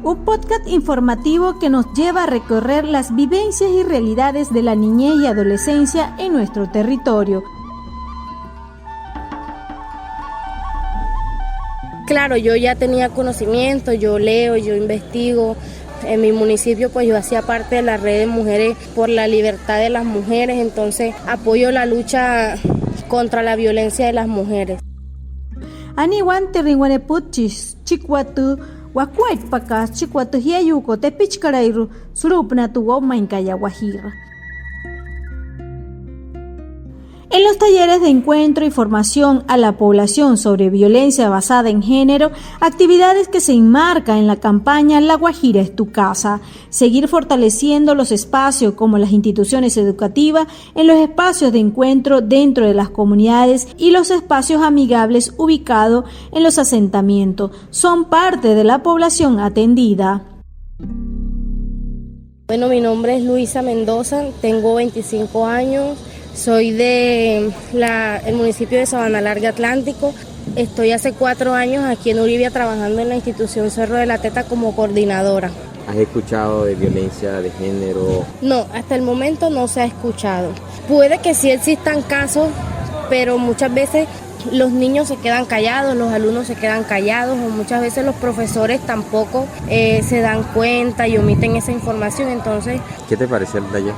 un podcast informativo que nos lleva a recorrer las vivencias y realidades de la niñez y adolescencia en nuestro territorio. Claro, yo ya tenía conocimiento, yo leo, yo investigo. En mi municipio pues yo hacía parte de la red de mujeres por la libertad de las mujeres, entonces apoyo la lucha contra la violencia de las mujeres. Aniwan terringuanepuchis chikwatu wakuait pakas chikwatu hiayuko te pichkarairu surupna tuwo mainkaya guajira. En los talleres de encuentro y formación a la población sobre violencia basada en género, actividades que se enmarcan en la campaña La Guajira es tu casa, seguir fortaleciendo los espacios como las instituciones educativas en los espacios de encuentro dentro de las comunidades y los espacios amigables ubicados en los asentamientos, son parte de la población atendida. Bueno, mi nombre es Luisa Mendoza, tengo 25 años. Soy del municipio de Sabana Larga Atlántico. Estoy hace 4 años aquí en Uribia trabajando en la institución Cerro de la Teta como coordinadora. ¿Has escuchado de violencia de género? No, hasta el momento no se ha escuchado. Puede que sí existan casos, pero muchas veces los niños se quedan callados, los alumnos se quedan callados o muchas veces los profesores tampoco se dan cuenta y omiten esa información. Entonces, ¿qué te pareció el taller?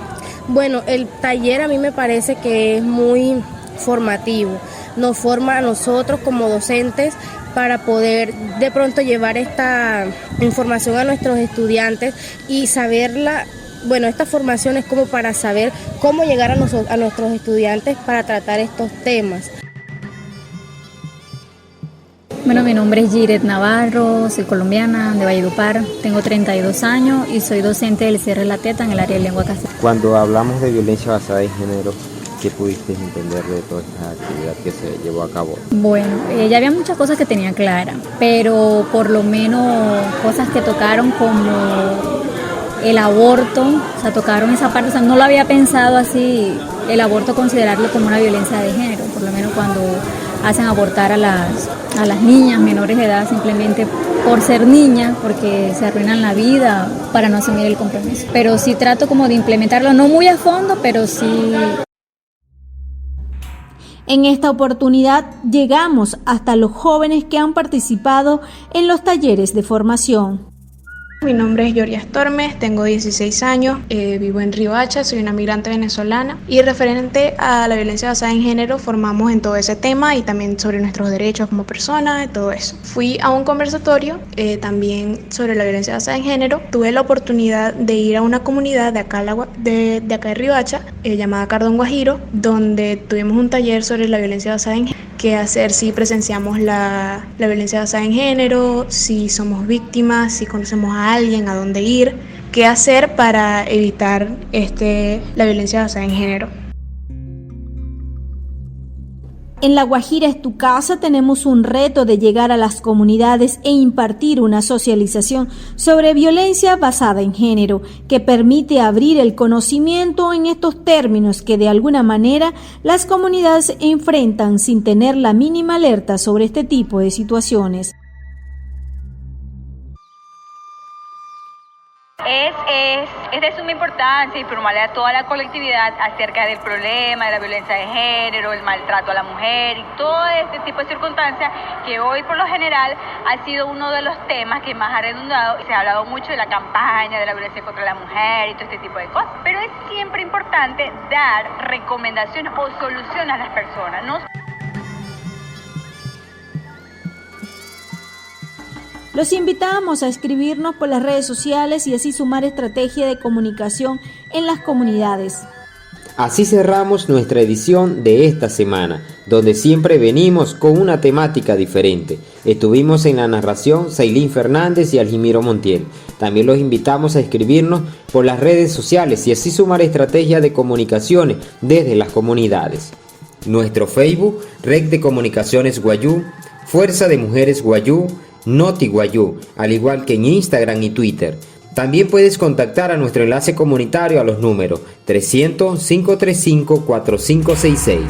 Bueno, el taller a mí me parece que es muy formativo, nos forma a nosotros como docentes para poder de pronto llevar esta información a nuestros estudiantes y saberla. Bueno, esta formación es como para saber cómo llegar a nuestros estudiantes para tratar estos temas. Bueno, mi nombre es Giret Navarro, soy colombiana, de Valledupar, tengo 32 años y soy docente del Cerro de la Teta en el área de lengua castellana. Cuando hablamos de violencia basada en género, ¿qué pudiste entender de toda esta actividad que se llevó a cabo? Bueno, ya había muchas cosas que tenía claras, pero por lo menos cosas que tocaron como el aborto, o sea, tocaron esa parte, o sea, no lo había pensado así, el aborto considerarlo como una violencia de género, por lo menos cuando hacen abortar a las niñas menores de edad simplemente por ser niñas, porque se arruinan la vida para no asumir el compromiso. Pero sí trato como de implementarlo, no muy a fondo, pero sí. En esta oportunidad llegamos hasta los jóvenes que han participado en los talleres de formación. Mi nombre es Yorias Tormes, tengo 16 años, vivo en Riohacha, soy una migrante venezolana y referente a la violencia basada en género formamos en todo ese tema y también sobre nuestros derechos como personas y todo eso. Fui a un conversatorio también sobre la violencia basada en género. Tuve la oportunidad de ir a una comunidad de acá de Riohacha llamada Cardón Guajiro, donde tuvimos un taller sobre la violencia basada en género. Qué hacer si presenciamos la violencia basada en género, si somos víctimas, si conocemos a alguien, a dónde ir, qué hacer para evitar la violencia basada en género. En La Guajira es tu casa tenemos un reto de llegar a las comunidades e impartir una socialización sobre violencia basada en género que permite abrir el conocimiento en estos términos que de alguna manera las comunidades enfrentan sin tener la mínima alerta sobre este tipo de situaciones. Es de suma importancia informarle a toda la colectividad acerca del problema de la violencia de género, el maltrato a la mujer y todo este tipo de circunstancias que hoy por lo general ha sido uno de los temas que más ha redundado. Se ha hablado mucho de la campaña de la violencia contra la mujer y todo este tipo de cosas, pero es siempre importante dar recomendaciones o soluciones a las personas, ¿no? Los invitamos a escribirnos por las redes sociales y así sumar estrategia de comunicación en las comunidades. Así cerramos nuestra edición de esta semana, donde siempre venimos con una temática diferente. Estuvimos en la narración Sailín Fernández y Aljimiro Montiel. También los invitamos a escribirnos por las redes sociales y así sumar estrategia de comunicaciones desde las comunidades. Nuestro Facebook, Red de Comunicaciones Guayú, Fuerza de Mujeres Guayú, Noti Guayú, al igual que en Instagram y Twitter. También puedes contactar a nuestro enlace comunitario a los números 300-535-4566.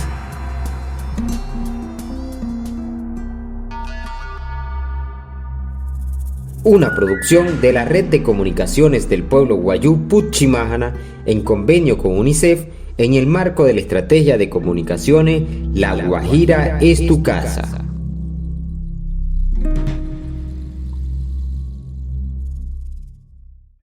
una producción de la Red de Comunicaciones del Pueblo Wayuu Puchimajana en convenio con UNICEF en el marco de la estrategia de comunicaciones La Guajira es tu casa.